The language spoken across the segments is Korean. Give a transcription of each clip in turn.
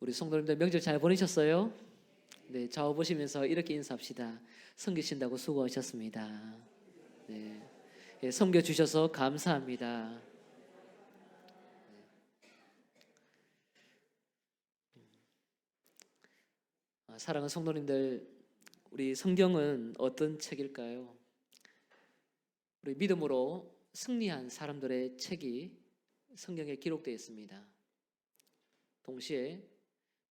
우리 성도님들 명절 잘 보내셨어요? 네, 좌우 보시면서 이렇게 인사합시다. 섬기신다고 수고하셨습니다. 네, 예, 섬겨주셔서 감사합니다. 사랑하는 성도님들, 우리 성경은 어떤 책일까요? 우리 믿음으로 승리한 사람들의 책이 성경에 기록되어 있습니다. 동시에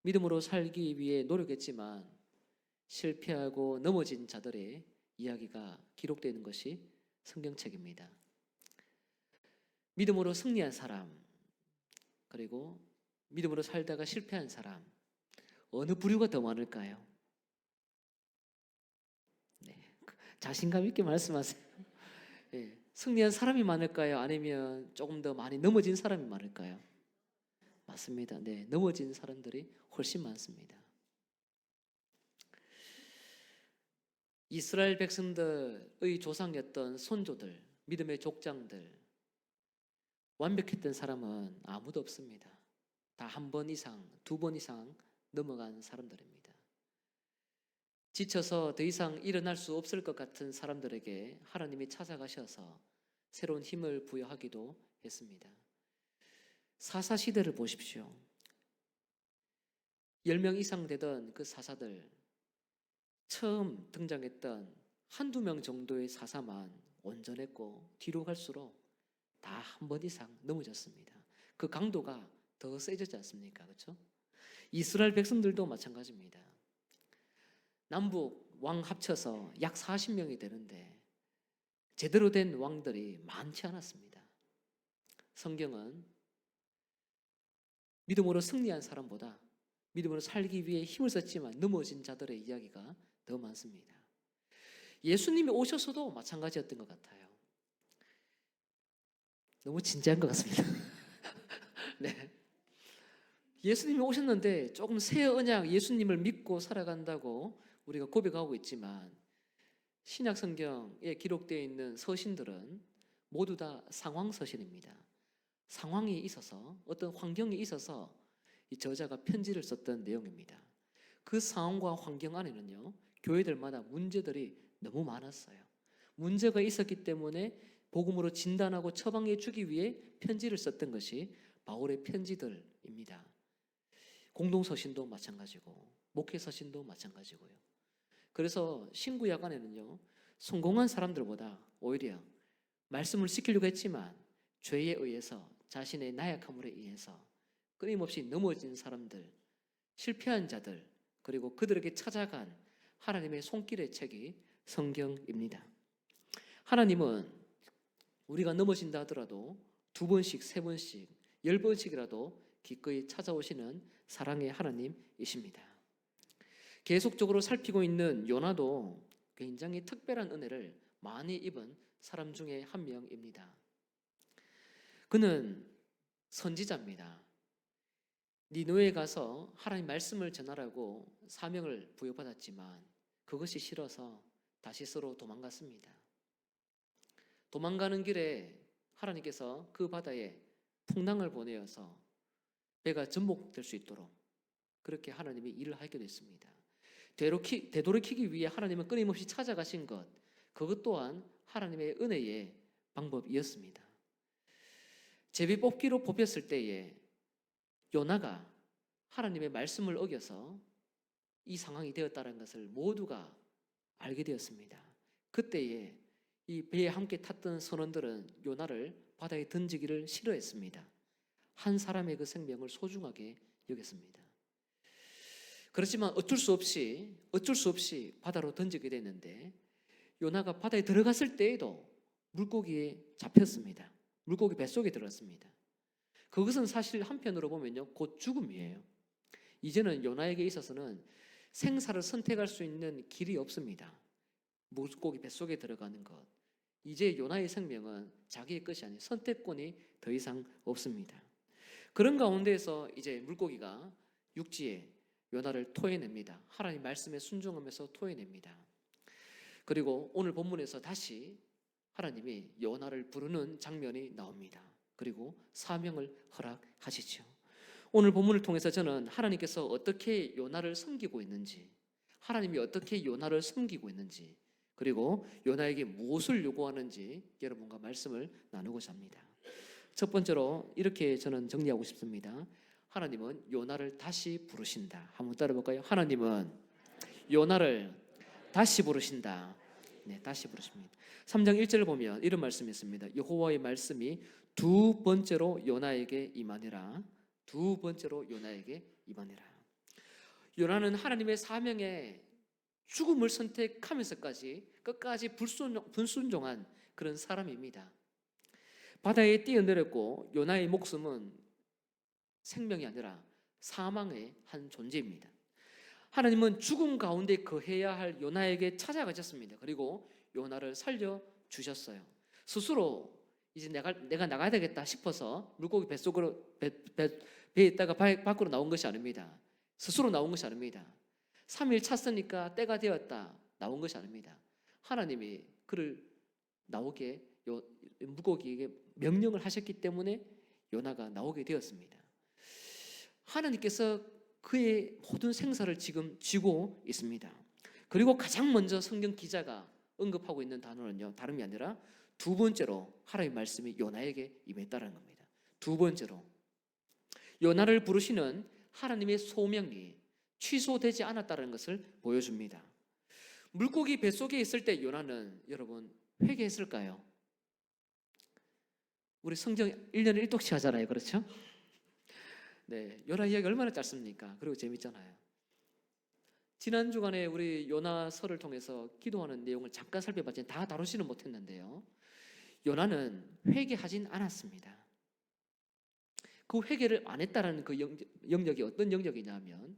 믿음으로 살기 위해 노력했지만 실패하고 넘어진 자들의 이야기가 기록되어 있는 것이 성경책입니다. 믿음으로 승리한 사람, 그리고 믿음으로 살다가 실패한 사람, 어느 부류가 더 많을까요? 네, 자신감 있게 말씀하세요. 네, 승리한 사람이 많을까요? 아니면 조금 더 많이 넘어진 사람이 많을까요? 맞습니다. 네, 넘어진 사람들이 훨씬 많습니다. 이스라엘 백성들의 조상이었던 선조들, 믿음의 족장들, 완벽했던 사람은 아무도 없습니다. 다 한 번 이상, 두 번 이상 넘어간 사람들입니다. 지쳐서 더 이상 일어날 수 없을 것 같은 사람들에게 하나님이 찾아가셔서 새로운 힘을 부여하기도 했습니다. 사사시대를 보십시오. 10명 이상 되던 그 사사들, 처음 등장했던 한두 명 정도의 사사만 온전했고 뒤로 갈수록 다 한 번 이상 넘어졌습니다. 그 강도가 더 세졌지 않습니까? 그렇죠? 이스라엘 백성들도 마찬가지입니다. 남북 왕 합쳐서 약 40명이 되는데 제대로 된 왕들이 많지 않았습니다. 성경은 믿음으로 승리한 사람보다 믿음으로 살기 위해 힘을 썼지만 넘어진 자들의 이야기가 더 많습니다. 예수님이 오셔서도 마찬가지였던 것 같아요. 너무 진지한 것 같습니다. 네. 예수님이 오셨는데 조금 새 언약 예수님을 믿고 살아간다고 우리가 고백하고 있지만 신약 성경에 기록되어 있는 서신들은 모두 다 상황 서신입니다. 상황이 있어서 어떤 환경이 있어서 이 저자가 편지를 썼던 내용입니다. 그 상황과 환경 안에는요, 교회들마다 문제들이 너무 많았어요. 문제가 있었기 때문에 복음으로 진단하고 처방해 주기 위해 편지를 썼던 것이 바울의 편지들입니다. 공동서신도 마찬가지고 목회서신도 마찬가지고요. 그래서 신구약 안에는요, 성공한 사람들보다 오히려 말씀을 지키려고 했지만 죄에 의해서 자신의 나약함으로 인해서 끊임없이 넘어진 사람들, 실패한 자들, 그리고 그들에게 찾아간 하나님의 손길의 책이 성경입니다. 하나님은 우리가 넘어진다 하더라도 2번씩, 3번씩, 10번씩이라도 기꺼이 찾아오시는 사랑의 하나님이십니다. 계속적으로 살피고 있는 요나도 굉장히 특별한 은혜를 많이 입은 사람 중에 한 명입니다. 그는 선지자입니다. 니느웨에 가서 하나님 말씀을 전하라고 사명을 부여받았지만 그것이 싫어서 다시스로 도망갔습니다. 도망가는 길에 하나님께서 그 바다에 풍랑을 보내어서 배가 전복될 수 있도록 그렇게 하나님이 일을 하게 됐습니다. 되돌이키기 위해 하나님은 끊임없이 찾아가신 것, 그것 또한 하나님의 은혜의 방법이었습니다. 제비뽑기로 뽑혔을 때에 요나가 하나님의 말씀을 어겨서 이 상황이 되었다는 것을 모두가 알게 되었습니다. 그때에 이 배에 함께 탔던 선원들은 요나를 바다에 던지기를 싫어했습니다. 한 사람의 그 생명을 소중하게 여겼습니다. 그렇지만 어쩔 수 없이 바다로 던지게 됐는데 요나가 바다에 들어갔을 때에도 물고기에 잡혔습니다. 물고기 뱃속에 들어갔습니다. 그것은 사실 한편으로 보면요, 곧 죽음이에요. 이제는 요나에게 있어서는 생사를 선택할 수 있는 길이 없습니다. 물고기 뱃속에 들어가는 것. 이제 요나의 생명은 자기의 것이 아닌 선택권이 더 이상 없습니다. 그런 가운데에서 이제 물고기가 육지에 요나를 토해냅니다. 하나님 말씀에 순종하면서 토해냅니다. 그리고 오늘 본문에서 다시 하나님이 요나를 부르는 장면이 나옵니다. 그리고 사명을 허락하시죠. 오늘 본문을 통해서 저는 하나님께서 어떻게 요나를 섬기고 있는지, 하나님이 어떻게 요나를 섬기고 있는지, 그리고 요나에게 무엇을 요구하는지 여러분과 말씀을 나누고자 합니다. 첫 번째로 이렇게 저는 정리하고 싶습니다. 하나님은 요나를 다시 부르신다. 한번 따라볼까요? 하나님은 요나를 다시 부르신다. 네, 다시 부르십니다. 3장 1절을 보면 이런 말씀이 있습니다. 여호와의 말씀이 두 번째로 요나에게 임하니라. 두 번째로 요나에게 임하니라. 요나는 하나님의 사명에 죽음을 선택하면서까지 끝까지 불순종한 그런 사람입니다. 바다에 뛰어내렸고 요나의 목숨은 생명이 아니라 사망의 한 존재입니다. 하나님은 죽음 가운데 거해야 할 요나에게 찾아가셨습니다. 그리고 요나를 살려주셨어요. 스스로 이제 내가 나가야 되겠다 싶어서 물고기 배에 있다가 밖으로 나온 것이 아닙니다. 스스로 나온 것이 아닙니다. 3일 찼으니까 때가 되었다 나온 것이 아닙니다. 하나님이 그를 나오게 물고기에게 명령을 하셨기 때문에 요나가 나오게 되었습니다. 하나님께서 그의 모든 생사를 지금 쥐고 있습니다. 그리고 가장 먼저 성경 기자가 언급하고 있는 단어는요, 다름이 아니라 두 번째로 하나님의 말씀이 요나에게 임했다는 겁니다. 두 번째로 요나를 부르시는 하나님의 소명이 취소되지 않았다는 것을 보여줍니다. 물고기 뱃속에 있을 때 요나는 여러분 회개했을까요? 우리 성경 1년에 1독씩 하잖아요. 그렇죠? 네, 요나 이야기 얼마나 짧습니까? 그리고 재밌잖아요. 지난 주간에 우리 요나서를 통해서 기도하는 내용을 잠깐 살펴봤지만 다 다루지는 못했는데요. 요나는 회개하진 않았습니다. 그 회개를 안 했다는 그 영역이 어떤 영역이냐면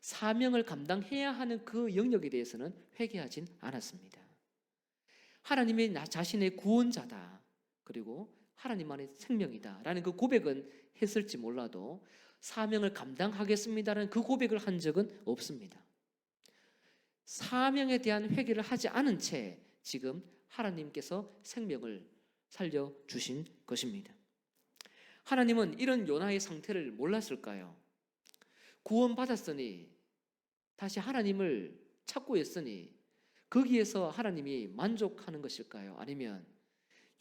사명을 감당해야 하는 그 영역에 대해서는 회개하진 않았습니다. 하나님이 나 자신의 구원자다. 그리고 하나님만의 생명이다 라는 그 고백은 했을지 몰라도 사명을 감당하겠습니다라는 그 고백을 한 적은 없습니다. 사명에 대한 회개를 하지 않은 채 지금 하나님께서 생명을 살려주신 것입니다. 하나님은 이런 요나의 상태를 몰랐을까요? 구원받았으니 다시 하나님을 찾고 있으니 거기에서 하나님이 만족하는 것일까요? 아니면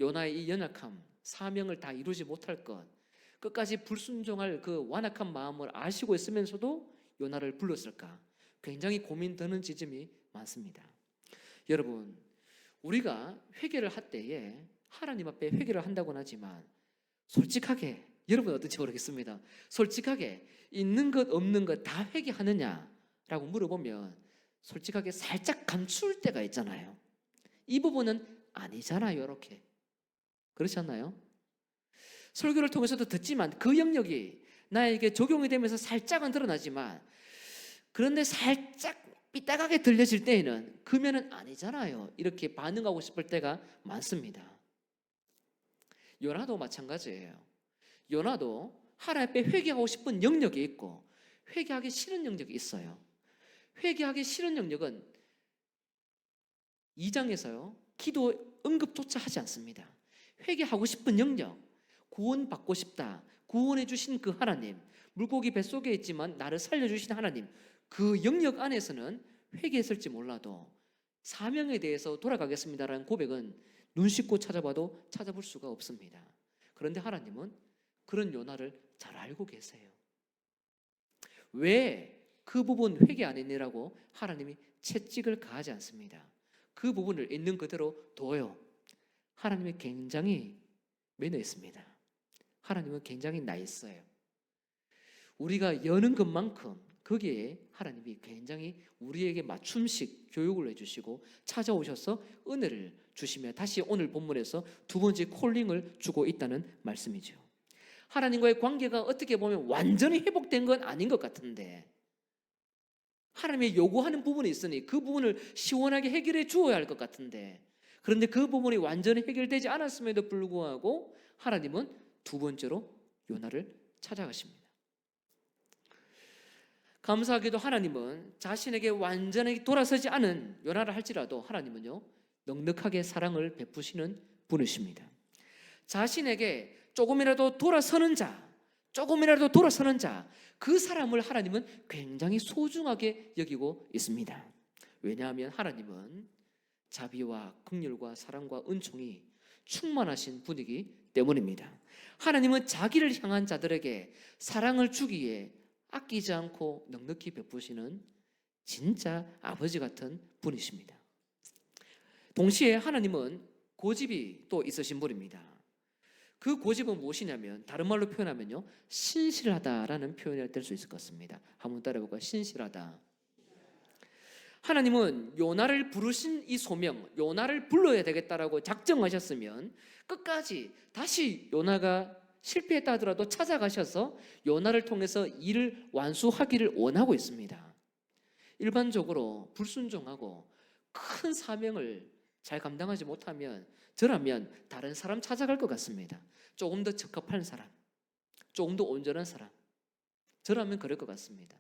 요나의 이 연약함, 사명을 다 이루지 못할 것, 끝까지 불순종할 그 완악한 마음을 아시고 있으면서도 요나를 불렀을까? 굉장히 고민되는 지점이 많습니다. 여러분, 우리가 회개를 할 때에 하나님 앞에 회개를 한다고는 하지만 솔직하게, 여러분 어떤지 모르겠습니다. 솔직하게 있는 것 없는 것 다 회개하느냐라고 물어보면 솔직하게 살짝 감출 때가 있잖아요. 이 부분은 아니잖아요. 이렇게 그렇지 않나요? 설교를 통해서도 듣지만 그 영역이 나에게 적용이 되면서 살짝은 드러나지만 그런데 살짝 삐딱하게 들려질 때에는 그러면은 아니잖아요. 이렇게 반응하고 싶을 때가 많습니다. 요나도 마찬가지예요. 요나도 하나님 앞에 회개하고 싶은 영역이 있고 회개하기 싫은 영역이 있어요. 회개하기 싫은 영역은 2장에서요 기도 언급조차 하지 않습니다. 회개하고 싶은 영역, 구원받고 싶다, 구원해 주신 그 하나님, 물고기 뱃속에 있지만 나를 살려주신 하나님, 그 영역 안에서는 회개했을지 몰라도 사명에 대해서 돌아가겠습니다라는 고백은 눈 씻고 찾아봐도 찾아볼 수가 없습니다. 그런데 하나님은 그런 요나를 잘 알고 계세요. 왜 그 부분 회개 안 했니라고 하나님이 채찍을 가하지 않습니다. 그 부분을 있는 그대로 둬요. 하나님이 굉장히 매너 있습니다. 하나님은 굉장히 나있어요. 우리가 여는 것만큼 거기에 하나님이 굉장히 우리에게 맞춤식 교육을 해주시고 찾아오셔서 은혜를 주시며 다시 오늘 본문에서 두 번째 콜링을 주고 있다는 말씀이죠. 하나님과의 관계가 어떻게 보면 완전히 회복된 건 아닌 것 같은데 하나님이 요구하는 부분이 있으니 그 부분을 시원하게 해결해 주어야 할 것 같은데 그런데 그 부분이 완전히 해결되지 않았음에도 불구하고 하나님은 두 번째로 요나를 찾아가십니다. 감사하게도 하나님은 자신에게 완전히 돌아서지 않은 요나를 할지라도 하나님은요 넉넉하게 사랑을 베푸시는 분이십니다. 자신에게 조금이라도 돌아서는 자, 조금이라도 돌아서는 자, 그 사람을 하나님은 굉장히 소중하게 여기고 있습니다. 왜냐하면 하나님은 자비와 긍휼과 사랑과 은총이 충만하신 분이기 때문입니다. 하나님은 자기를 향한 자들에게 사랑을 주기에 아끼지 않고 넉넉히 베푸시는 진짜 아버지 같은 분이십니다. 동시에 하나님은 고집이 또 있으신 분입니다. 그 고집은 무엇이냐면 다른 말로 표현하면요, 신실하다라는 표현이 될 수 있을 것 같습니다. 한번 따라해볼까요? 신실하다. 하나님은 요나를 부르신 이 소명, 요나를 불러야 되겠다라고 작정하셨으면 끝까지 다시 요나가 실패했다 하더라도 찾아가셔서 요나를 통해서 일을 완수하기를 원하고 있습니다. 일반적으로 불순종하고 큰 사명을 잘 감당하지 못하면 저라면 다른 사람 찾아갈 것 같습니다. 조금 더 적합한 사람, 조금 더 온전한 사람, 저라면 그럴 것 같습니다.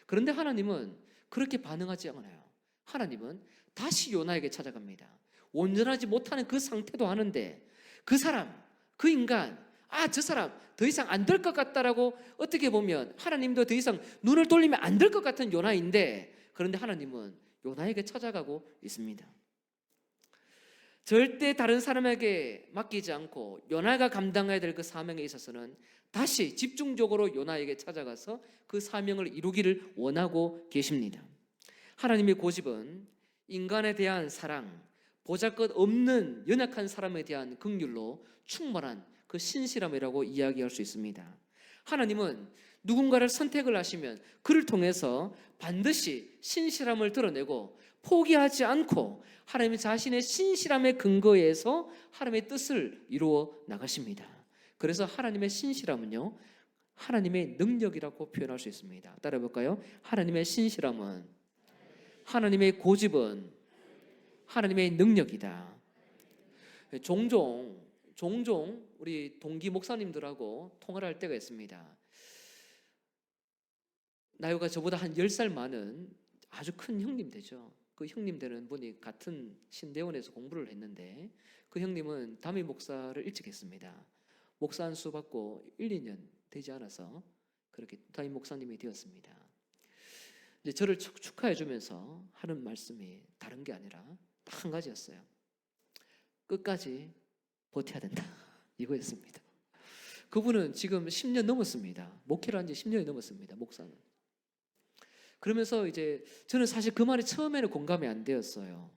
그런데 하나님은 그렇게 반응하지 않아요. 하나님은 다시 요나에게 찾아갑니다. 온전하지 못하는 그 상태도 아는데 그 사람, 그 인간, 저 사람 더 이상 안 될 것 같다라고 어떻게 보면 하나님도 더 이상 눈을 돌리면 안 될 것 같은 요나인데, 그런데 하나님은 요나에게 찾아가고 있습니다. 절대 다른 사람에게 맡기지 않고 요나가 감당해야 될 그 사명에 있어서는 다시 집중적으로 요나에게 찾아가서 그 사명을 이루기를 원하고 계십니다. 하나님의 고집은 인간에 대한 사랑, 보잘것없는 연약한 사람에 대한 긍휼로 충만한 그 신실함이라고 이야기할 수 있습니다. 하나님은 누군가를 선택을 하시면 그를 통해서 반드시 신실함을 드러내고 포기하지 않고 하나님 자신의 신실함의 근거에서 하나님의 뜻을 이루어 나가십니다. 그래서 하나님의 신실함은요, 하나님의 능력이라고 표현할 수 있습니다. 따라해볼까요? 하나님의 신실함은, 하나님의 고집은 하나님의 능력이다. 종종 우리 동기 목사님들하고 통화를 할 때가 있습니다. 나이가 저보다 한 10살 많은 아주 큰 형님 되죠. 그 형님 되는 분이 같은 신대원에서 공부를 했는데 그 형님은 담임 목사를 일찍 했습니다. 목사 안수 받고 1, 2년 되지 않아서 그렇게 담임 목사님이 되었습니다. 이제 저를 축하해 주면서 하는 말씀이 다른 게 아니라 딱 한 가지였어요. 끝까지 버텨야 된다, 이거였습니다. 그분은 지금 10년 넘었습니다. 목회를 한 지 10년이 넘었습니다. 목사는. 그러면서 이제 저는 사실 그 말이 처음에는 공감이 안 되었어요.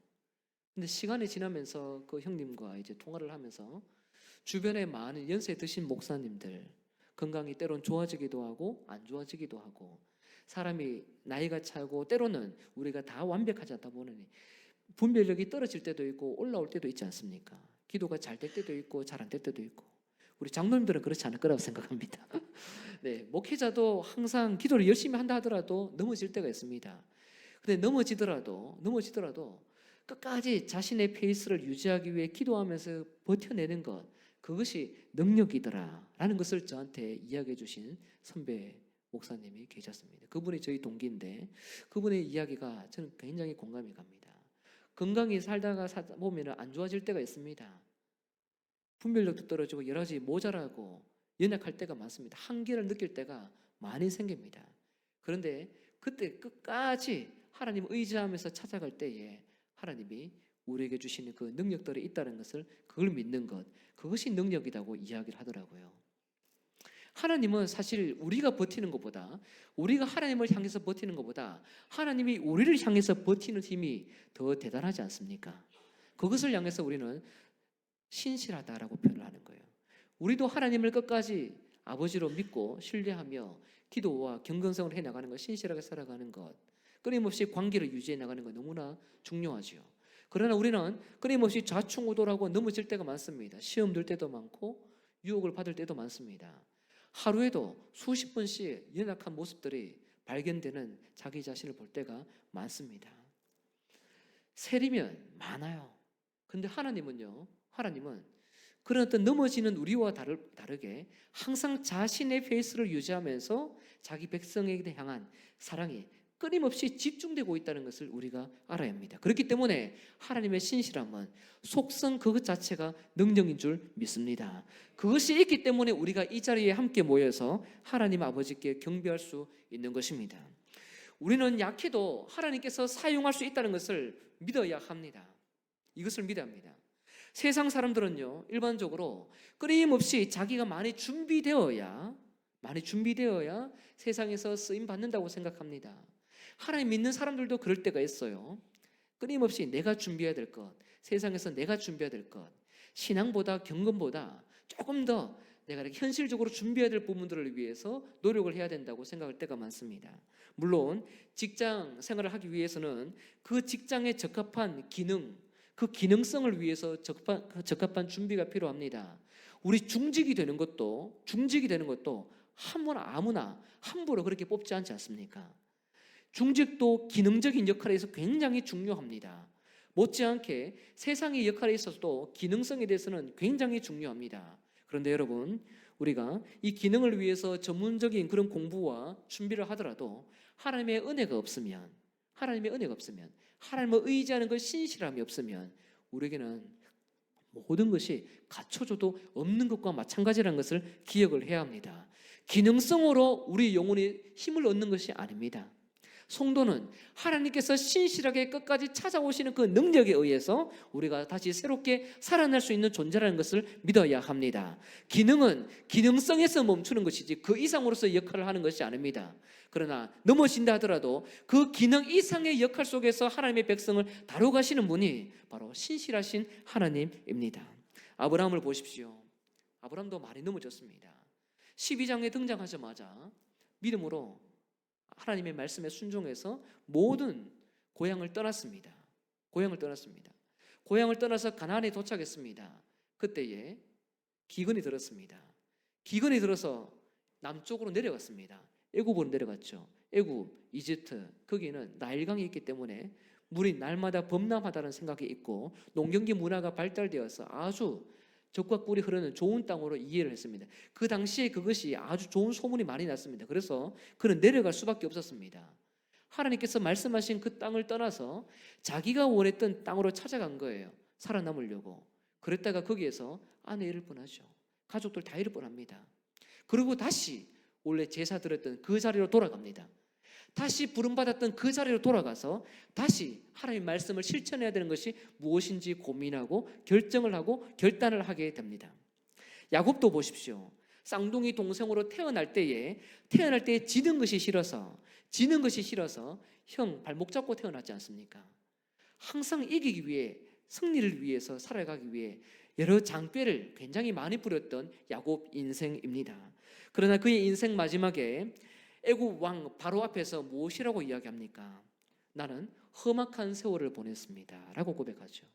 근데 시간이 지나면서 그 형님과 이제 통화를 하면서 주변에 많은 연세 드신 목사님들, 건강이 때론 좋아지기도 하고 안 좋아지기도 하고, 사람이 나이가 차고 때로는 우리가 다 완벽하지 않다 보니 분별력이 떨어질 때도 있고 올라올 때도 있지 않습니까? 기도가 잘 될 때도 있고 잘 안 될 때도 있고. 우리 장로님들은 그렇지 않을 거라고 생각합니다. 네, 목회자도 항상 기도를 열심히 한다 하더라도 넘어질 때가 있습니다. 근데 넘어지더라도 끝까지 자신의 페이스를 유지하기 위해 기도하면서 버텨내는 것, 그것이 능력이더라라는 것을 저한테 이야기해 주신 선배 목사님이 계셨습니다. 그분이 저희 동기인데 그분의 이야기가 저는 굉장히 공감이 갑니다. 건강히 살다가 보면 안 좋아질 때가 있습니다. 분별력도 떨어지고 여러 가지 모자라고 연약할 때가 많습니다. 한계를 느낄 때가 많이 생깁니다. 그런데 그때 끝까지 하나님 의지하면서 찾아갈 때에 하나님이 우리에게 주시는 그 능력들이 있다는 것을, 그걸 믿는 것, 그것이 능력이라고 이야기를 하더라고요. 하나님은 사실 우리가 버티는 것보다, 우리가 하나님을 향해서 버티는 것보다 하나님이 우리를 향해서 버티는 힘이 더 대단하지 않습니까? 그것을 향해서 우리는 신실하다라고 표현을 하는 거예요. 우리도 하나님을 끝까지 아버지로 믿고 신뢰하며 기도와 경건성을 해나가는 것, 신실하게 살아가는 것, 끊임없이 관계를 유지해 나가는 것 너무나 중요하죠. 그러나 우리는 끊임없이 좌충우돌하고 넘어질 때가 많습니다. 시험 들 때도 많고 유혹을 받을 때도 많습니다. 하루에도 수십 번씩 연약한 모습들이 발견되는 자기 자신을 볼 때가 많습니다. 세리면 많아요. 근데 하나님은 그런 어떤 넘어지는 우리와 다르게 항상 자신의 페이스를 유지하면서 자기 백성에게 향한 사랑이 끊임없이 집중되고 있다는 것을 우리가 알아야 합니다. 그렇기 때문에 하나님의 신실함은 속성 그것 자체가 능력인 줄 믿습니다. 그것이 있기 때문에 우리가 이 자리에 함께 모여서 하나님 아버지께 경배할 수 있는 것입니다. 우리는 약해도 하나님께서 사용할 수 있다는 것을 믿어야 합니다. 이것을 믿어야 합니다. 세상 사람들은요, 일반적으로 끊임없이 자기가 많이 준비되어야 세상에서 쓰임 받는다고 생각합니다. 하나님 믿는 사람들도 그럴 때가 있어요. 끊임없이 내가 준비해야 될 것, 세상에서 내가 준비해야 될 것, 신앙보다 경건보다 조금 더 내가 이렇게 현실적으로 준비해야 될 부분들을 위해서 노력을 해야 된다고 생각할 때가 많습니다. 물론 직장 생활을 하기 위해서는 그 직장에 적합한 기능, 그 기능성을 위해서 적합한 준비가 필요합니다. 우리 중직이 되는 것도 아무나 함부로 그렇게 뽑지 않지 않습니까? 중직도 기능적인 역할에 있어서 굉장히 중요합니다. 못지않게 세상의 역할에 있어서도 기능성에 대해서는 굉장히 중요합니다. 그런데 여러분, 우리가 이 기능을 위해서 전문적인 그런 공부와 준비를 하더라도 하나님의 은혜가 없으면, 하나님을 의지하는 그 신실함이 없으면 우리에게는 모든 것이 갖춰져도 없는 것과 마찬가지라는 것을 기억을 해야 합니다. 기능성으로 우리 영혼이 힘을 얻는 것이 아닙니다. 성도는 하나님께서 신실하게 끝까지 찾아오시는 그 능력에 의해서 우리가 다시 새롭게 살아날 수 있는 존재라는 것을 믿어야 합니다. 기능은 기능성에서 멈추는 것이지 그 이상으로서 역할을 하는 것이 아닙니다. 그러나 넘어진다 하더라도 그 기능 이상의 역할 속에서 하나님의 백성을 다뤄가시는 분이 바로 신실하신 하나님입니다. 아브라함을 보십시오. 아브라함도 많이 넘어졌습니다. 12장에 등장하자마자 믿음으로 하나님의 말씀에 순종해서 모든 고향을 떠났습니다. 고향을 떠나서 가나안에 도착했습니다. 그때에 기근이 들었습니다. 기근이 들어서 남쪽으로 내려갔습니다. 애굽으로 내려갔죠. 애굽, 이집트, 거기는 나일강이 있기 때문에 물이 날마다 범람하다는 생각이 있고 농경기 문화가 발달되어서 아주 적과 꿀이 흐르는 좋은 땅으로 이해를 했습니다. 그 당시에 그것이 아주 좋은 소문이 많이 났습니다. 그래서 그는 내려갈 수밖에 없었습니다. 하나님께서 말씀하신 그 땅을 떠나서 자기가 원했던 땅으로 찾아간 거예요. 살아남으려고. 그랬다가 거기에서 아내 잃을 뻔하죠. 가족들 다 잃을 뻔합니다. 그리고 다시 원래 제사 드렸던 그 자리로 돌아갑니다. 다시 부름받았던 그 자리로 돌아가서 다시 하나님의 말씀을 실천해야 되는 것이 무엇인지 고민하고 결정을 하고 결단을 하게 됩니다. 야곱도 보십시오. 쌍둥이 동생으로 태어날 때에 지는 것이 싫어서 형 발목 잡고 태어났지 않습니까? 항상 이기기 위해, 승리를 위해서 살아가기 위해 여러 장꾀를 굉장히 많이 부렸던 야곱 인생입니다. 그러나 그의 인생 마지막에 애굽 왕 바로 앞에서 무엇이라고 이야기합니까? 나는 험악한 세월을 보냈습니다 라고 고백하죠.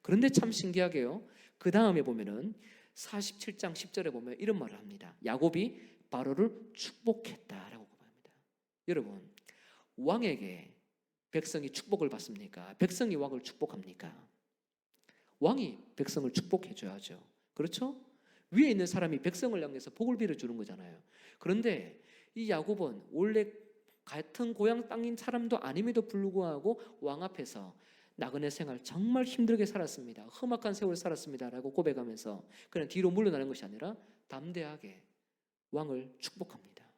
그런데 참 신기하게요, 그 다음에 보면은 47장 10절에 보면 이런 말을 합니다. 야곱이 바로를 축복했다라고 고백합니다. 여러분, 왕에게 백성이 축복을 받습니까? 백성이 왕을 축복합니까? 왕이 백성을 축복해줘야죠. 그렇죠? 위에 있는 사람이 백성을 향해서 복을 빌어주는 거잖아요. 그런데 이 야곱은 원래 같은 고향 땅인 사람도 아님에도 불구하고 왕 앞에서 나그네 생활 정말 힘들게 살았습니다. 험악한 세월을 살았습니다 라고 고백하면서 그냥 뒤로 물러나는 것이 아니라 담대하게 왕을 축복합니다.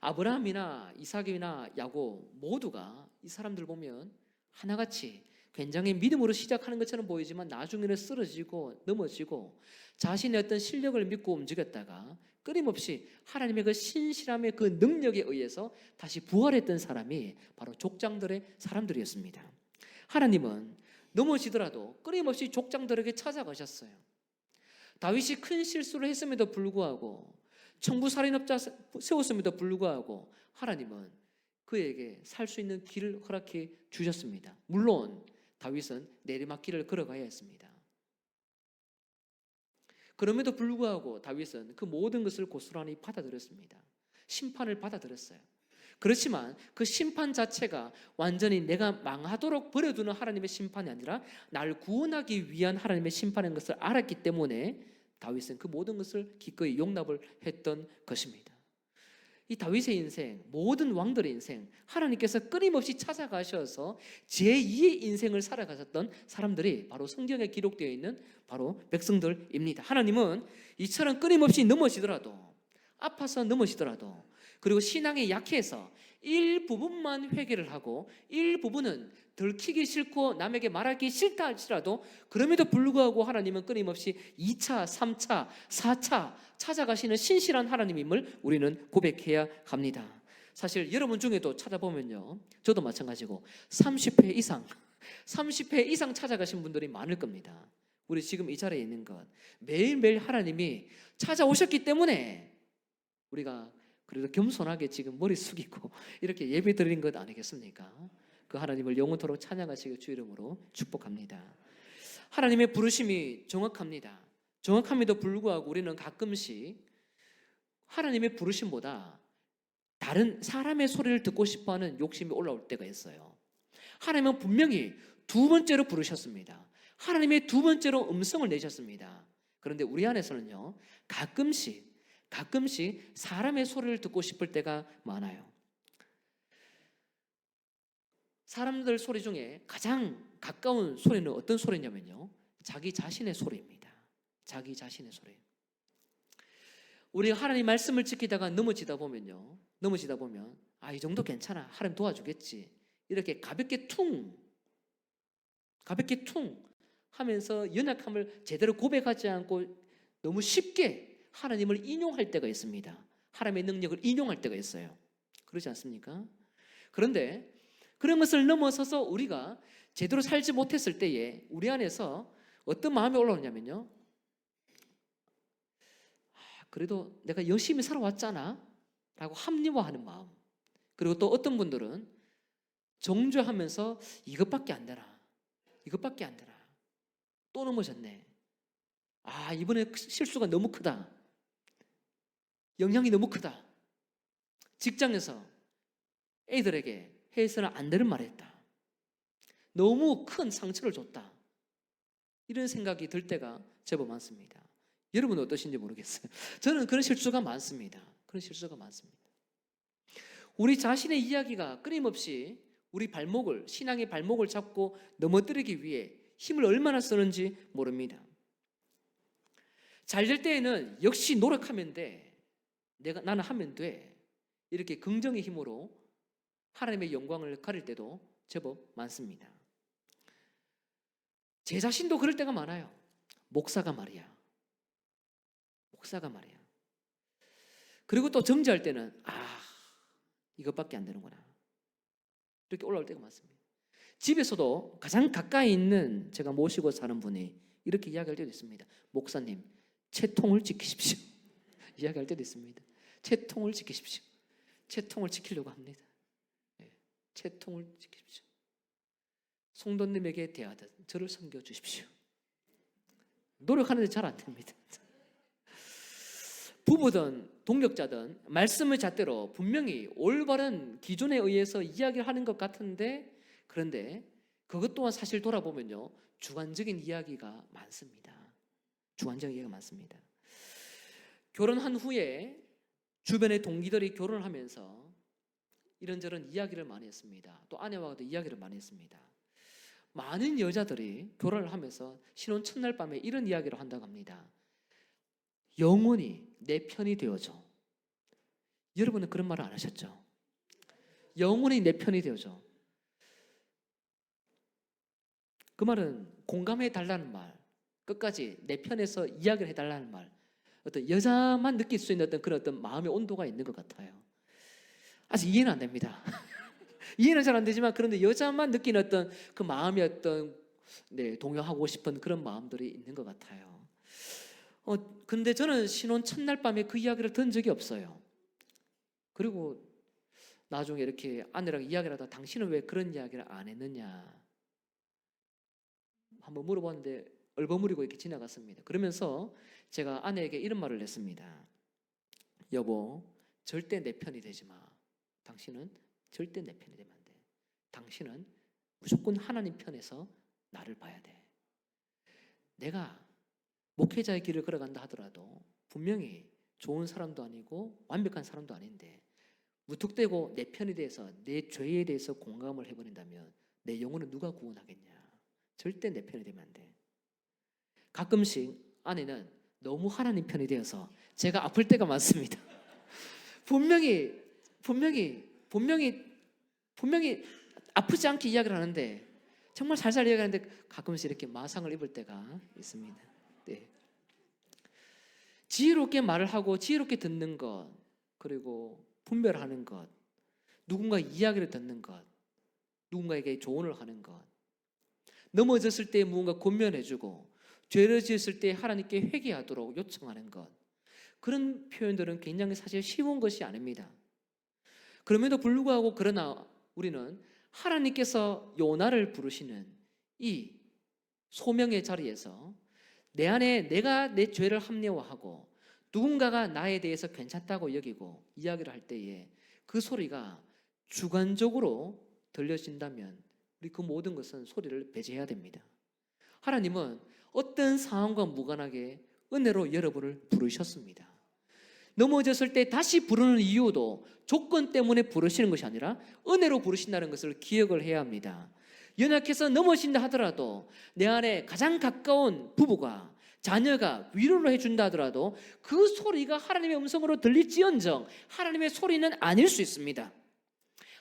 아브라함이나 이삭이나 야곱 모두가 이 사람들 보면 하나같이 굉장히 믿음으로 시작하는 것처럼 보이지만 나중에는 쓰러지고 넘어지고 자신의 어떤 실력을 믿고 움직였다가 끊임없이 하나님의 그 신실함의 그 능력에 의해서 다시 부활했던 사람이 바로 족장들의 사람들이었습니다. 하나님은 넘어지더라도 끊임없이 족장들에게 찾아가셨어요. 다윗이 큰 실수를 했음에도 불구하고 청부살인업자 세웠음에도 불구하고 하나님은 그에게 살 수 있는 길을 허락해 주셨습니다. 물론 다윗은 내리막길을 걸어가야 했습니다. 그럼에도 불구하고 다윗은 그 모든 것을 고스란히 받아들였습니다. 심판을 받아들였어요. 그렇지만 그 심판 자체가 완전히 내가 망하도록 버려두는 하나님의 심판이 아니라 날 구원하기 위한 하나님의 심판인 것을 알았기 때문에 다윗은 그 모든 것을 기꺼이 용납을 했던 것입니다. 이 다윗의 인생, 모든 왕들의 인생, 하나님께서 끊임없이 찾아가셔서 제2의 인생을 살아가셨던 사람들이 바로 성경에 기록되어 있는 바로 백성들입니다. 하나님은 이처럼 끊임없이 넘어지더라도, 아파서 넘어지더라도, 그리고 신앙이 약해서 일부분만 회개를 하고 일부분은 들키기 싫고 남에게 말하기 싫다 할지라도 그럼에도 불구하고 하나님은 끊임없이 2차, 3차, 4차 찾아가시는 신실한 하나님임을 우리는 고백해야 합니다. 사실 여러분 중에도 찾아보면요, 저도 마찬가지고 30회 이상 찾아가신 분들이 많을 겁니다. 우리 지금 이 자리에 있는 것, 매일매일 하나님이 찾아오셨기 때문에 우리가 그래도 겸손하게 지금 머리 숙이고 이렇게 예배 드리는 것 아니겠습니까? 그 하나님을 영원토록 찬양하시길 주 이름으로 축복합니다. 하나님의 부르심이 정확합니다. 정확함에도 불구하고 우리는 가끔씩 하나님의 부르심보다 다른 사람의 소리를 듣고 싶어하는 욕심이 올라올 때가 있어요. 하나님은 분명히 두 번째로 부르셨습니다. 하나님의 두 번째로 음성을 내셨습니다. 그런데 우리 안에서는요, 가끔씩 사람의 소리를 듣고 싶을 때가 많아요. 사람들 소리 중에 가장 가까운 소리는 어떤 소리냐면요, 자기 자신의 소리입니다. 자기 자신의 소리. 우리가 하나님 말씀을 지키다가 넘어지다 보면 이 정도 괜찮아, 하나님 도와주겠지, 이렇게 가볍게 퉁 하면서 연약함을 제대로 고백하지 않고 너무 쉽게 하나님을 인용할 때가 있습니다. 하나님의 능력을 인용할 때가 있어요. 그렇지 않습니까? 그런데 그런 것을 넘어서서 우리가 제대로 살지 못했을 때에 우리 안에서 어떤 마음이 올라오냐면요, 그래도 내가 열심히 살아왔잖아 라고 합리화하는 마음. 그리고 또 어떤 분들은 정죄하면서 이것밖에 안 되나, 또 넘어졌네, 이번에 실수가 너무 크다, 영향이 너무 크다, 직장에서 애들에게 해서는 안 되는 말을 했다, 너무 큰 상처를 줬다, 이런 생각이 들 때가 제법 많습니다. 여러분은 어떠신지 모르겠어요. 저는 그런 실수가 많습니다. 우리 자신의 이야기가 끊임없이 우리 신앙의 발목을 잡고 넘어뜨리기 위해 힘을 얼마나 쓰는지 모릅니다. 잘 될 때에는 역시 노력하면 돼, 나는 하면 돼, 이렇게 긍정의 힘으로 하나님의 영광을 가릴 때도 제법 많습니다. 제 자신도 그럴 때가 많아요. 목사가 말이야. 그리고 또 정죄할 때는 이것밖에 안 되는구나, 이렇게 올라올 때가 많습니다. 집에서도 가장 가까이 있는 제가 모시고 사는 분이 이렇게 이야기할 때도 있습니다. 목사님, 채통을 지키십시오. 이야기할 때도 있습니다. 채통을 지키십시오. 채통을 지키려고 합니다. 채통을 지키십시오. 송도님에게 대하듯 저를 섬겨주십시오. 노력하는데 잘 안 됩니다. 부부든 동역자든 말씀의 잣대로 분명히 올바른 기준에 의해서 이야기를 하는 것 같은데, 그런데 그것 또한 사실 돌아보면요, 주관적인 이야기가 많습니다. 결혼한 후에 주변의 동기들이 결혼을 하면서 이런저런 이야기를 많이 했습니다. 또 아내와도 이야기를 많이 했습니다. 많은 여자들이 결혼을 하면서 신혼 첫날 밤에 이런 이야기를 한다고 합니다. 영원히 내 편이 되어줘. 여러분은 그런 말을 안 하셨죠? 영원히 내 편이 되어줘. 그 말은 공감해 달라는 말, 끝까지 내 편에서 이야기를 해달라는 말, 어떤 여자만 느낄 수 있는 그런 마음의 온도가 있는 것 같아요. 아직 이해는 안 됩니다. 이해는 잘 안 되지만, 그런데 여자만 느끼는 그 마음의 동요하고 싶은 그런 마음들이 있는 것 같아요. 근데 저는 신혼 첫날 밤에 그 이야기를 들은 적이 없어요. 그리고 나중에 이렇게 아내랑 이야기를 하다 당신은 왜 그런 이야기를 안 했느냐 한번 물어봤는데 얼버무리고 이렇게 지나갔습니다. 그러면서 제가 아내에게 이런 말을 했습니다. 여보, 절대 내 편이 되지 마. 당신은 절대 내 편이 되면 안 돼. 당신은 무조건 하나님 편에서 나를 봐야 돼. 내가 목회자의 길을 걸어간다 하더라도 분명히 좋은 사람도 아니고 완벽한 사람도 아닌데 무턱대고 내 편에 대해서, 내 죄에 대해서 공감을 해버린다면 내 영혼은 누가 구원하겠냐? 절대 내 편이 되면 안 돼. 가끔씩 아내는 너무 하나님 편이 되어서 제가 아플 때가 많습니다. 분명히 아프지 않게 이야기를 하는데, 정말 살살 이야기하는데 가끔씩 이렇게 마상을 입을 때가 있습니다. 네. 지혜롭게 말을 하고 지혜롭게 듣는 것, 그리고 분별하는 것, 누군가 이야기를 듣는 것, 누군가에게 조언을 하는 것, 넘어졌을 때 무언가 권면해주고, 죄를 지었을 때 하나님께 회개하도록 요청하는 것, 그런 표현들은 굉장히 사실 쉬운 것이 아닙니다. 그럼에도 불구하고 그러나 우리는 하나님께서 요나를 부르시는 이 소명의 자리에서 내 안에 내가 내 죄를 합리화하고 누군가가 나에 대해서 괜찮다고 여기고 이야기를 할 때에 그 소리가 주관적으로 들려진다면 우리 그 모든 것은 소리를 배제해야 됩니다. 하나님은 어떤 상황과 무관하게 은혜로 여러분을 부르셨습니다. 넘어졌을 때 다시 부르는 이유도 조건 때문에 부르시는 것이 아니라 은혜로 부르신다는 것을 기억을 해야 합니다. 연약해서 넘어진다 하더라도 내 안에 가장 가까운 부부가, 자녀가 위로를 해준다 하더라도 그 소리가 하나님의 음성으로 들릴지언정 하나님의 소리는 아닐 수 있습니다.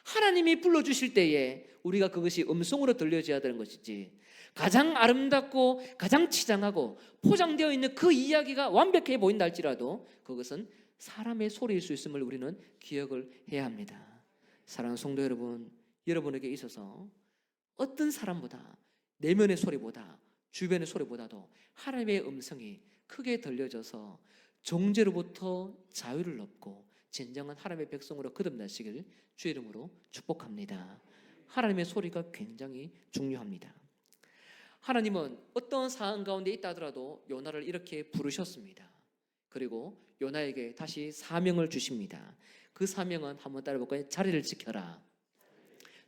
하나님이 불러주실 때에 우리가 그것이 음성으로 들려져야 되는 것이지, 가장 아름답고 가장 치장하고 포장되어 있는 그 이야기가 완벽해 보인다 할지라도 그것은 사람의 소리일 수 있음을 우리는 기억을 해야 합니다. 사랑하는 성도 여러분, 여러분에게 있어서 어떤 사람보다, 내면의 소리보다, 주변의 소리보다도 하나님의 음성이 크게 들려져서 정죄로부터 자유를 얻고 진정한 하나님의 백성으로 거듭나시길 주의 이름으로 축복합니다. 하나님의 소리가 굉장히 중요합니다. 하나님은 어떤 상황 가운데 있다 하더라도 요나를 이렇게 부르셨습니다. 그리고 요나에게 다시 사명을 주십니다. 그 사명은 한번 따라볼까요? 자리를 지켜라.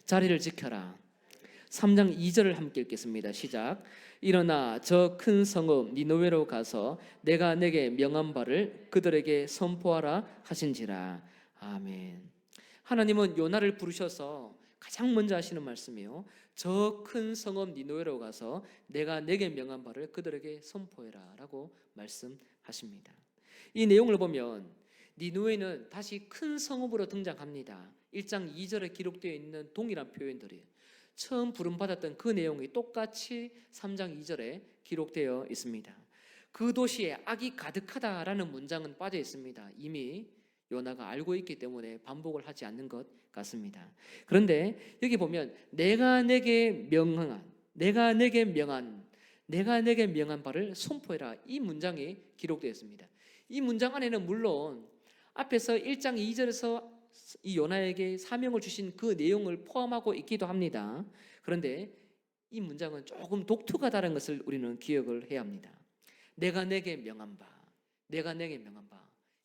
자리를 지켜라. 3장 2절을 함께 읽겠습니다. 시작. 일어나 저 큰 성읍 니느웨로 가서 내가 내게 명한 바를 그들에게 선포하라 하신지라. 아멘. 하나님은 요나를 부르셔서 가장 먼저 하시는 말씀이요, 저 큰 성읍 니느웨로 가서 내가 내게 명한 바를 그들에게 선포해라 라고 말씀하십니다. 이 내용을 보면 니느웨는 다시 큰 성읍으로 등장합니다. 1장 2절에 기록되어 있는 동일한 표현들이 처음 부름받았던 그 내용이 똑같이 3장 2절에 기록되어 있습니다. 그 도시에 악이 가득하다라는 문장은 빠져 있습니다. 이미 요나가 알고 있기 때문에 반복을 하지 않는 것 같습니다. 그런데 여기 보면 내가 내게 명한 바를 선포해라, 이 문장이 기록되어 있습니다. 이 문장 안에는 물론 앞에서 1장 2절에서 이 요나에게 사명을 주신 그 내용을 포함하고 있기도 합니다. 그런데 이 문장은 조금 독특하다는 것을 우리는 기억을 해야 합니다. 내가 내게 명한 바.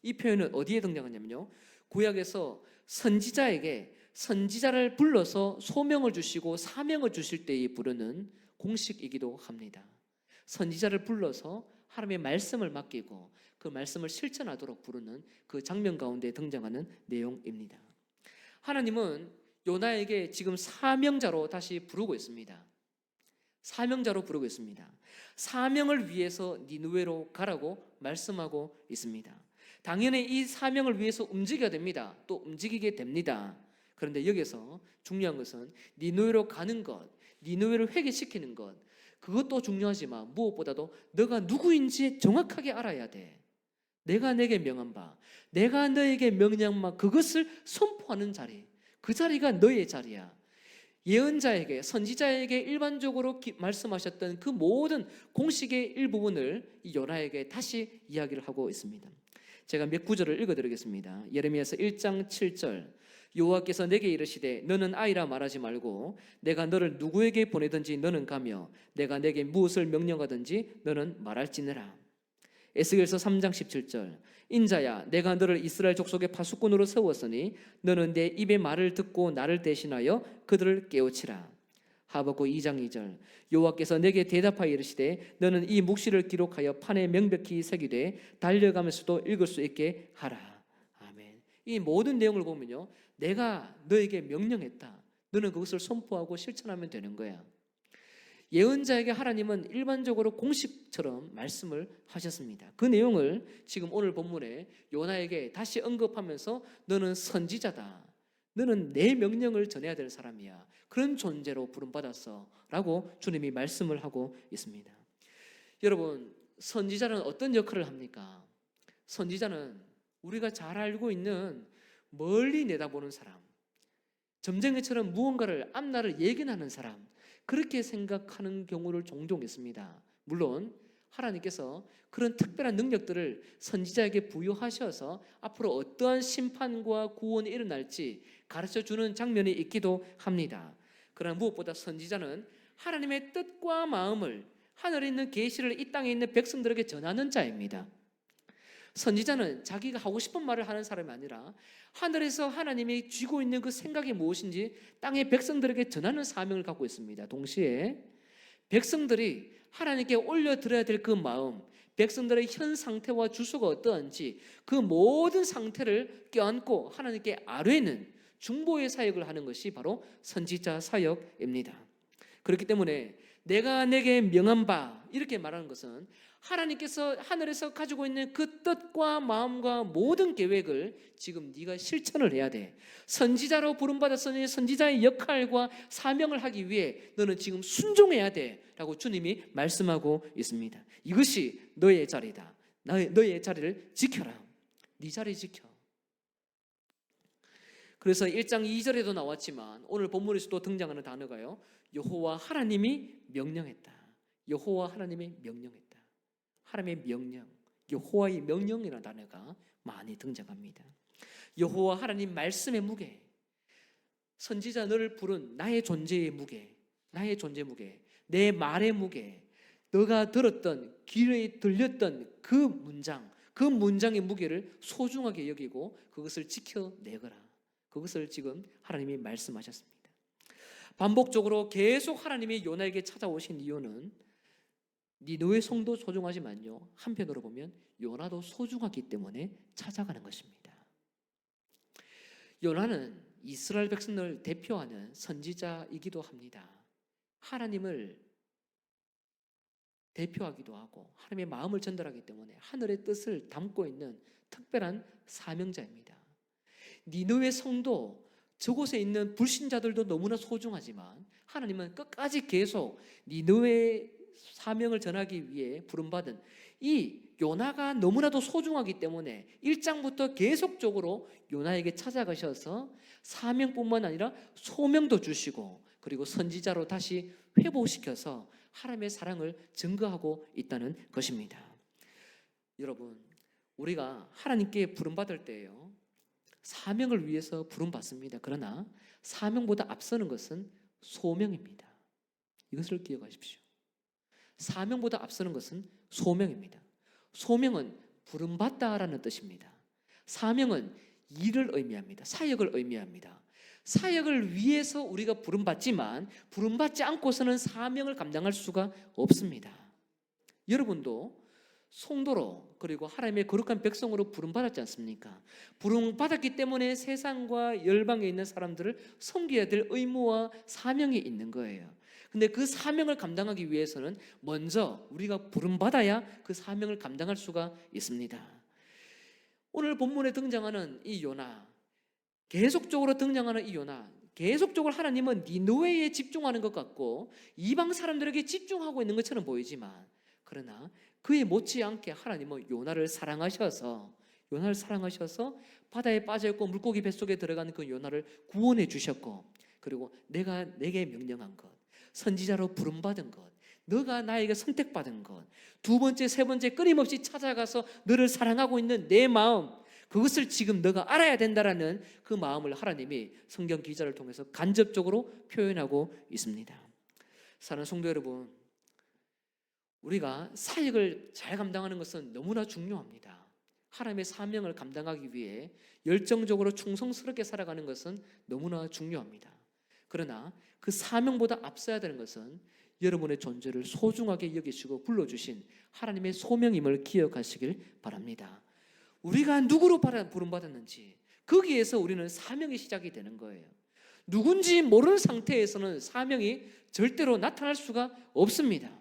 이 표현은 어디에 등장하냐면요, 구약에서 선지자를 불러서 소명을 주시고 사명을 주실 때에 부르는 공식이기도 합니다. 선지자를 불러서 하나님의 말씀을 맡기고 그 말씀을 실천하도록 부르는 그 장면 가운데 등장하는 내용입니다. 하나님은 요나에게 지금 사명자로 다시 부르고 있습니다. 사명을 위해서 니느웨로 가라고 말씀하고 있습니다. 당연히 이 사명을 위해서 움직여야 됩니다. 또 움직이게 됩니다. 그런데 여기서 중요한 것은 니느웨로 가는 것, 니느웨를 회개시키는 것, 그것도 중요하지만 무엇보다도 너가 누구인지 정확하게 알아야 돼. 내가 내게 명한 바, 내가 너에게 명령한 바, 그것을 선포하는 자리, 그 자리가 너의 자리야. 예언자에게, 선지자에게 일반적으로 말씀하셨던 그 모든 공식의 일부분을 이 요나에게 다시 이야기를 하고 있습니다. 제가 몇 구절을 읽어드리겠습니다. 예레미야서 1장 7절. 여호와께서 내게 이르시되 너는 아이라 말하지 말고 내가 너를 누구에게 보내든지 너는 가며 내가 내게 무엇을 명령하든지 너는 말할지니라. 에스겔서 3장 17절. 인자야, 내가 너를 이스라엘 족속의 파수꾼으로 세웠으니 너는 내 입의 말을 듣고 나를 대신하여 그들을 깨우치라. 하박국 2장 2절. 여호와께서 내게 대답하여 이르시되 너는 이 묵시를 기록하여 판에 명백히 새기되 달려가면서도 읽을 수 있게 하라. 아멘. 이 모든 내용을 보면요, 내가 너에게 명령했다. 너는 그것을 선포하고 실천하면 되는 거야. 예언자에게 하나님은 일반적으로 공식처럼 말씀을 하셨습니다. 그 내용을 지금 오늘 본문에 요나에게 다시 언급하면서 너는 선지자다. 너는 내 명령을 전해야 될 사람이야. 그런 존재로 부름받았어 라고 주님이 말씀을 하고 있습니다. 여러분, 선지자는 어떤 역할을 합니까? 선지자는 우리가 잘 알고 있는 멀리 내다보는 사람, 점쟁이처럼 무언가를 앞날을 예견하는 사람, 그렇게 생각하는 경우를 종종 있습니다. 물론 하나님께서 그런 특별한 능력들을 선지자에게 부여하셔서 앞으로 어떠한 심판과 구원이 일어날지 가르쳐주는 장면이 있기도 합니다. 그러나 무엇보다 선지자는 하나님의 뜻과 마음을, 하늘에 있는 계시를 이 땅에 있는 백성들에게 전하는 자입니다. 선지자는 자기가 하고 싶은 말을 하는 사람이 아니라 하늘에서 하나님이 쥐고 있는 그 생각이 무엇인지 땅의 백성들에게 전하는 사명을 갖고 있습니다. 동시에 백성들이 하나님께 올려드려야 될 그 마음, 백성들의 현 상태와 주소가 어떠한지 그 모든 상태를 껴안고 하나님께 아뢰는 중보의 사역을 하는 것이 바로 선지자 사역입니다. 그렇기 때문에 내가 내게 명한 바, 이렇게 말하는 것은 하나님께서 하늘에서 가지고 있는 그 뜻과 마음과 모든 계획을 지금 네가 실천을 해야 돼. 선지자로 부름받았으니 선지자의 역할과 사명을 하기 위해 너는 지금 순종해야 돼 라고 주님이 말씀하고 있습니다. 이것이 너의 자리다. 너의 자리를 지켜라. 네 자리 지켜. 그래서 1장 2절에도 나왔지만 오늘 본문에서 또 등장하는 단어가요, 여호와 하나님이 명령했다. 여호와 하나님이 명령했다. 하나님의 명령, 여호와의 명령이라는 단어가 많이 등장합니다. 여호와 하나님 말씀의 무게, 선지자 너를 부른 나의 존재의 무게, 나의 존재 무게, 내 말의 무게, 너가 들었던 귀에 들렸던 그 문장의 무게를 소중하게 여기고 그것을 지켜내거라. 그것을 지금 하나님이 말씀하셨습니다. 반복적으로 계속 하나님이 요나에게 찾아오신 이유는 니느웨 성도 소중하지만요, 한편으로 보면 요나도 소중하기 때문에 찾아가는 것입니다. 요나는 이스라엘 백성을 대표하는 선지자이기도 합니다. 하나님을 대표하기도 하고 하나님의 마음을 전달하기 때문에 하늘의 뜻을 담고 있는 특별한 사명자입니다. 니느웨 성도, 저곳에 있는 불신자들도 너무나 소중하지만 하나님은 끝까지 계속 니느웨 사명을 전하기 위해 부름받은 이 요나가 너무나도 소중하기 때문에 1장부터 계속적으로 요나에게 찾아가셔서 사명뿐만 아니라 소명도 주시고 그리고 선지자로 다시 회복시켜서 하나님의 사랑을 증거하고 있다는 것입니다. 여러분, 우리가 하나님께 부름받을 때예요, 사명을 위해서 부름받습니다. 그러나 사명보다 앞서는 것은 소명입니다. 이것을 기억하십시오. 사명보다 앞서는 것은 소명입니다. 소명은 부름받다라는 뜻입니다. 사명은 일을 의미합니다. 사역을 의미합니다. 사역을 위해서 우리가 부름받지만 부름받지 않고서는 사명을 감당할 수가 없습니다. 여러분도 성도로 그리고 하나님의 거룩한 백성으로 부름받았지 않습니까? 부름받았기 때문에 세상과 열방에 있는 사람들을 섬겨야 될 의무와 사명이 있는 거예요. 근데 그 사명을 감당하기 위해서는 먼저 우리가 부름받아야 그 사명을 감당할 수가 있습니다. 오늘 본문에 등장하는 이 요나, 계속적으로 등장하는 이 요나, 계속적으로 하나님은 니느웨에 집중하는 것 같고 이방 사람들에게 집중하고 있는 것처럼 보이지만, 그러나 그에 못지않게 하나님은 요나를 사랑하셔서 바다에 빠져있고 물고기 뱃속에 들어가는 그 요나를 구원해 주셨고, 그리고 내가 내게 명령한 것, 선지자로 부름받은 것, 너가 나에게 선택받은 것, 두 번째, 세 번째 끊임없이 찾아가서 너를 사랑하고 있는 내 마음, 그것을 지금 너가 알아야 된다라는 그 마음을 하나님이 성경 기자를 통해서 간접적으로 표현하고 있습니다. 사랑하는 성도 여러분, 우리가 사역을 잘 감당하는 것은 너무나 중요합니다. 하나님의 사명을 감당하기 위해 열정적으로 충성스럽게 살아가는 것은 너무나 중요합니다. 그러나 그 사명보다 앞서야 되는 것은 여러분의 존재를 소중하게 여기시고 불러주신 하나님의 소명임을 기억하시길 바랍니다. 우리가 누구로 부름받았는지, 거기에서 우리는 사명이 시작이 되는 거예요. 누군지 모르는 상태에서는 사명이 절대로 나타날 수가 없습니다.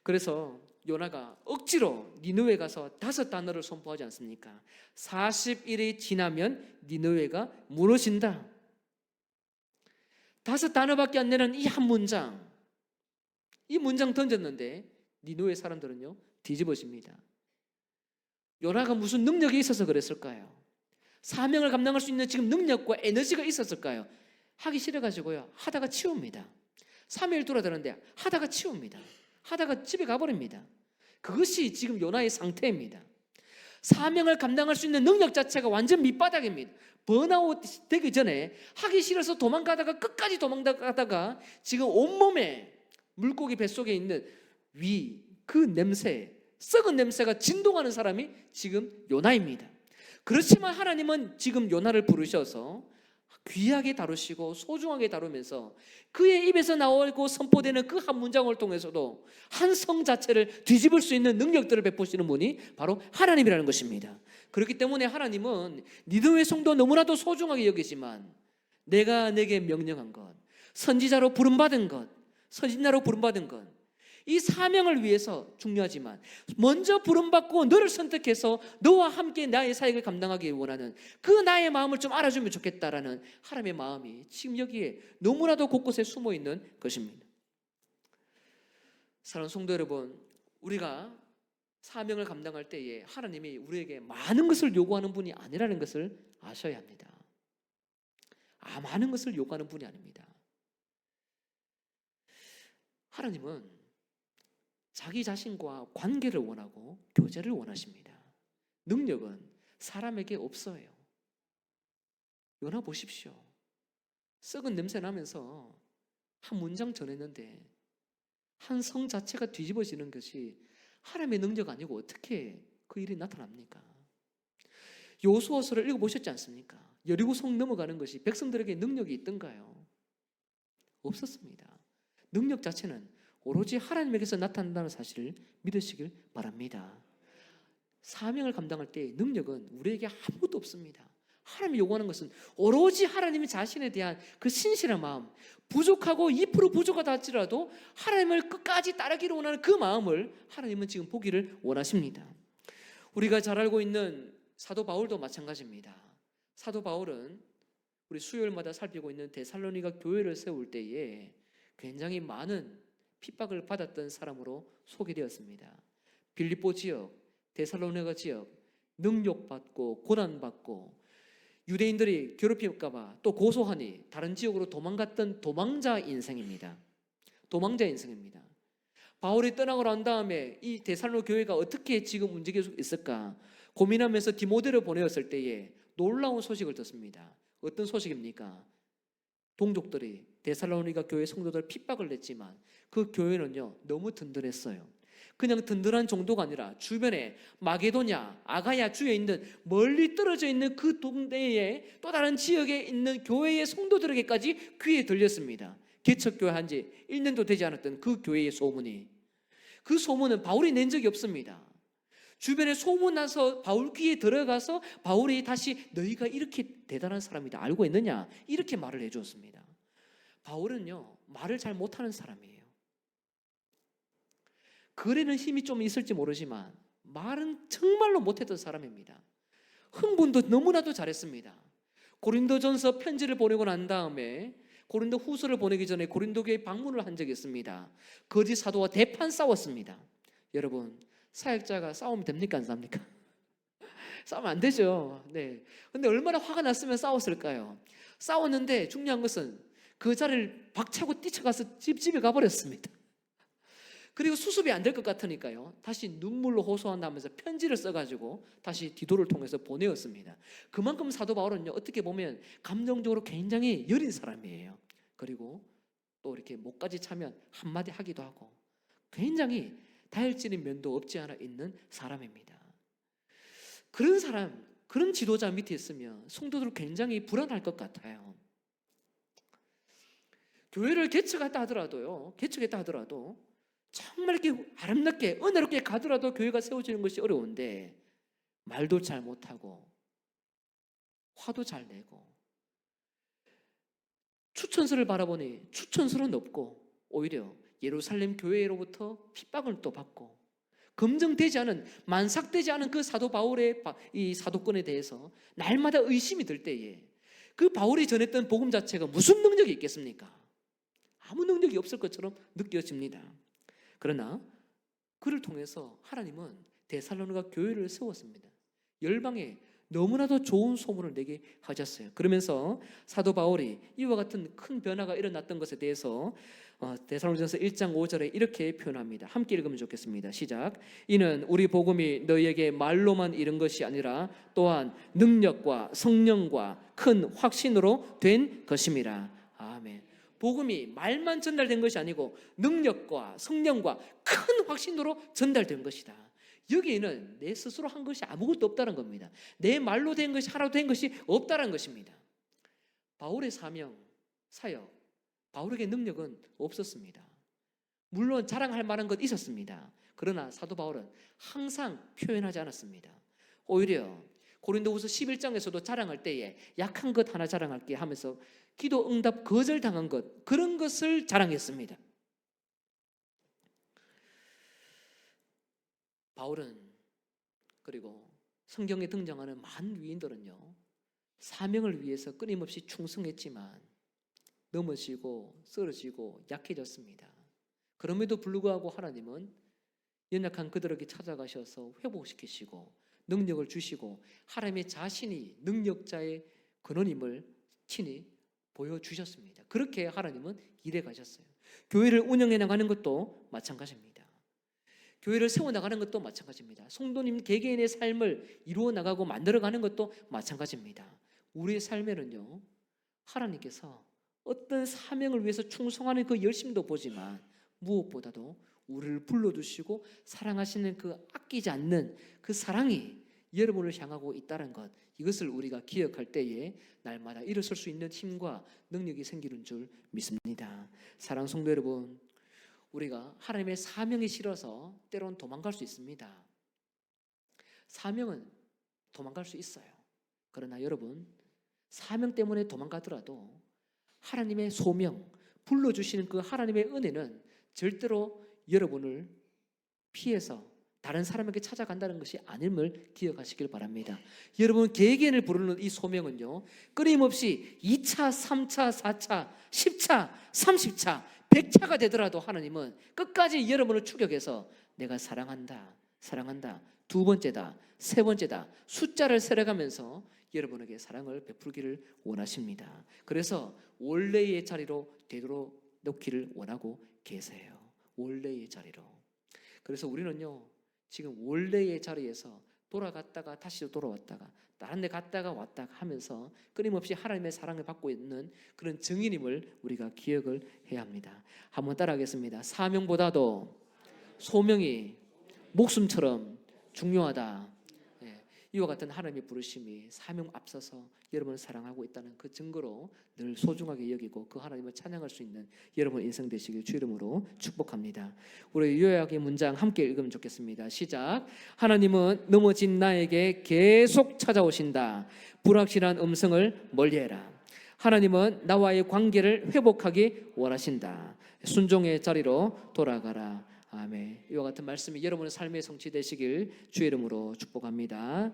그래서 요나가 억지로 니느웨 가서 5단어를 선포하지 않습니까? 40일이 지나면 니느웨가 무너진다. 5단어밖에 안 되는 이 한 문장, 이 문장 던졌는데 니느웨 사람들은요 뒤집어집니다. 요나가 무슨 능력이 있어서 그랬을까요? 사명을 감당할 수 있는 지금 능력과 에너지가 있었을까요? 하기 싫어가지고요 하다가 치웁니다. 3일 돌아다녔는데 하다가 치웁니다. 하다가 집에 가버립니다. 그것이 지금 요나의 상태입니다. 사명을 감당할 수 있는 능력 자체가 완전 밑바닥입니다. 번아웃 되기 전에 하기 싫어서 도망가다가 끝까지 도망가다가 지금 온몸에 물고기 뱃속에 있는 그 냄새, 썩은 냄새가 진동하는 사람이 지금 요나입니다. 그렇지만 하나님은 지금 요나를 부르셔서 귀하게 다루시고 소중하게 다루면서 그의 입에서 나오고 선포되는 그 한 문장을 통해서도 한 성 자체를 뒤집을 수 있는 능력들을 베푸시는 분이 바로 하나님이라는 것입니다. 그렇기 때문에 하나님은 니느웨 성도 너무나도 소중하게 여기지만 내가 내게 명령한 것, 선지자로 부름받은 것, 선지자로 부름받은 것, 이 사명을 위해서 중요하지만 먼저 부름받고 너를 선택해서 너와 함께 나의 사역을 감당하기 원하는 그 나의 마음을 좀 알아주면 좋겠다라는 하나님의 마음이 지금 여기에 너무나도 곳곳에 숨어 있는 것입니다. 사랑하는 성도 여러분, 우리가 사명을 감당할 때에 하나님이 우리에게 많은 것을 요구하는 분이 아니라는 것을 아셔야 합니다. 많은 것을 요구하는 분이 아닙니다. 하나님은 자기 자신과 관계를 원하고 교제를 원하십니다. 능력은 사람에게 없어요. 요나 보십시오. 썩은 냄새 나면서 한 문장 전했는데 한 성 자체가 뒤집어지는 것이 하나님의 능력 아니고 어떻게 그 일이 나타납니까? 여호수아서를 읽어보셨지 않습니까? 여리고 성 넘어가는 것이 백성들에게 능력이 있던가요? 없었습니다. 능력 자체는 오로지 하나님에게서 나타난다는 사실을 믿으시길 바랍니다. 사명을 감당할 때 능력은 우리에게 아무것도 없습니다. 하나님이 요구하는 것은 오로지 하나님이 자신에 대한 그 신실한 마음, 부족하고 2% 부족하다 할지라도 하나님을 끝까지 따르기를 원하는 그 마음을 하나님은 지금 보기를 원하십니다. 우리가 잘 알고 있는 사도 바울도 마찬가지입니다. 사도 바울은 우리 수요일마다 살피고 있는 데살로니가 교회를 세울 때에 굉장히 많은 핍박을 받았던 사람으로 소개되었습니다. 빌립보 지역, 데살로니가 지역 능욕받고 고난받고 유대인들이 괴롭힐까 봐 또 고소하니 다른 지역으로 도망갔던 도망자 인생입니다. 도망자 인생입니다. 바울이 떠나고 난 다음에 이 데살로니가 교회가 어떻게 지금 움직이고 있을까 고민하면서 디모데를 보내었을 때에 놀라운 소식을 듣습니다. 어떤 소식입니까? 동족들이 데살로니가 교회 성도들 핍박을 냈지만 그 교회는요 너무 든든했어요. 그냥 든든한 정도가 아니라 주변에 마게도냐, 아가야 주에 있는 멀리 떨어져 있는 그 동네의 또 다른 지역에 있는 교회의 성도들에게까지 귀에 들렸습니다. 개척교회 한 지 1년도 되지 않았던 그 교회의 소문이, 그 소문은 바울이 낸 적이 없습니다. 주변에 소문나서 바울 귀에 들어가서 바울이 다시 너희가 이렇게 대단한 사람이다 알고 있느냐 이렇게 말을 해주었습니다. 바울은요 말을 잘 못하는 사람이에요. 글에는 힘이 좀 있을지 모르지만 말은 정말로 못했던 사람입니다. 흥분도 너무나도 잘했습니다. 고린도전서 편지를 보내고 난 다음에 고린도 후서를 보내기 전에 고린도 교회에 방문을 한 적이 있습니다. 거짓 사도와 대판 싸웠습니다. 여러분 사역자가 싸우면 됩니까 안 싸웁니까? 싸우면 안 되죠. 네. 근데 얼마나 화가 났으면 싸웠을까요? 싸웠는데 중요한 것은 그 자리를 박차고 뛰쳐가서 집에 가버렸습니다. 그리고 수습이 안 될 것 같으니까요 다시 눈물로 호소한다면서 편지를 써가지고 다시 디도를 통해서 보내었습니다. 그만큼 사도 바울은요 어떻게 보면 감정적으로 굉장히 여린 사람이에요. 그리고 또 이렇게 목까지 차면 한마디 하기도 하고 굉장히 다혈질인 면도 없지 않아 있는 사람입니다. 그런 사람, 그런 지도자 밑에 있으면 성도들 굉장히 불안할 것 같아요. 교회를 개척했다 하더라도 정말 이렇게 아름답게 은혜롭게 가더라도 교회가 세워지는 것이 어려운데 말도 잘 못하고 화도 잘 내고, 추천서를 바라보니 추천서는 없고 오히려 예루살렘 교회로부터 핍박을 또 받고, 검증되지 않은, 만삭되지 않은 그 사도 바울의 이 사도권에 대해서 날마다 의심이 들 때에 그 바울이 전했던 복음 자체가 무슨 능력이 있겠습니까? 아무 능력이 없을 것처럼 느껴집니다. 그러나 그를 통해서 하나님은 데살로니가 교회를 세웠습니다. 열방에 너무나도 좋은 소문을 내게 하셨어요. 그러면서 사도 바울이 이와 같은 큰 변화가 일어났던 것에 대해서 데살로니가서 1장 5절에 이렇게 표현합니다. 함께 읽으면 좋겠습니다. 시작. 이는 우리 복음이 너희에게 말로만 이른 것이 아니라 또한 능력과 성령과 큰 확신으로 된 것임이라. 아멘. 복음이 말만 전달된 것이 아니고 능력과 성령과 큰 확신으로 전달된 것이다. 여기에는 내 스스로 한 것이 아무것도 없다는 겁니다. 내 말로 된 것이 하나도 된 것이 없다는 것입니다. 바울의 사명, 사역, 바울에게 능력은 없었습니다. 물론 자랑할 만한 것 있었습니다. 그러나 사도 바울은 항상 표현하지 않았습니다. 오히려 고린도후서 11장에서도 자랑할 때에 약한 것 하나 자랑할게 하면서 기도 응답 거절당한 것, 그런 것을 자랑했습니다. 바울은, 그리고 성경에 등장하는 많은 위인들은요, 사명을 위해서 끊임없이 충성했지만 넘어지고 쓰러지고 약해졌습니다. 그럼에도 불구하고 하나님은 연약한 그들에게 찾아가셔서 회복시키시고 능력을 주시고 하나님의 자신이 능력자의 근원임을 친히 보여주셨습니다. 그렇게 하나님은 일해 가셨어요. 교회를 운영해 나가는 것도 마찬가지입니다. 교회를 세워나가는 것도 마찬가지입니다. 성도님 개개인의 삶을 이루어 나가고 만들어가는 것도 마찬가지입니다. 우리의 삶에는요, 하나님께서 어떤 사명을 위해서 충성하는 그 열심도 보지만 무엇보다도 우리를 불러주시고 사랑하시는 그 아끼지 않는 그 사랑이 여러분을 향하고 있다는 것, 이것을 우리가 기억할 때에 날마다 일어설 수 있는 힘과 능력이 생기는 줄 믿습니다. 사랑하는 성도 여러분, 우리가 하나님의 사명이 싫어서 때로는 도망갈 수 있습니다. 사명은 도망갈 수 있어요. 그러나 여러분, 사명 때문에 도망가더라도 하나님의 소명, 불러주시는 그 하나님의 은혜는 절대로 여러분을 피해서 다른 사람에게 찾아간다는 것이 아님을 기억하시길 바랍니다. 여러분 개개인을 부르는 이 소명은요, 끊임없이 2차, 3차, 4차, 10차, 30차, 100차가 되더라도 하나님은 끝까지 여러분을 추격해서 내가 사랑한다, 사랑한다, 두 번째다, 세 번째다, 숫자를 세려가면서 여러분에게 사랑을 베풀기를 원하십니다. 그래서 원래의 자리로 되돌아놓기를 원하고 계세요. 원래의 자리로. 그래서 우리는요, 지금 원래의 자리에서 돌아갔다가 다시 돌아왔다가 다른 데 갔다가 왔다가 하면서 끊임없이 하나님의 사랑을 받고 있는 그런 증인임을 우리가 기억을 해야 합니다. 한번 따라하겠습니다. 사명보다도 소명이 목숨처럼 중요하다. 이와 같은 하나님의 부르심이 사명 앞서서 여러분을 사랑하고 있다는 그 증거로 늘 소중하게 여기고 그 하나님을 찬양할 수 있는 여러분 인생 되시길 주 이름으로 축복합니다. 우리 요약의 문장 함께 읽으면 좋겠습니다. 시작. 하나님은 넘어진 나에게 계속 찾아오신다. 불확실한 음성을 멀리해라. 하나님은 나와의 관계를 회복하기 원하신다. 순종의 자리로 돌아가라. 아멘. 이와 같은 말씀이 여러분의 삶의 성취되시길 주의 이름으로 축복합니다.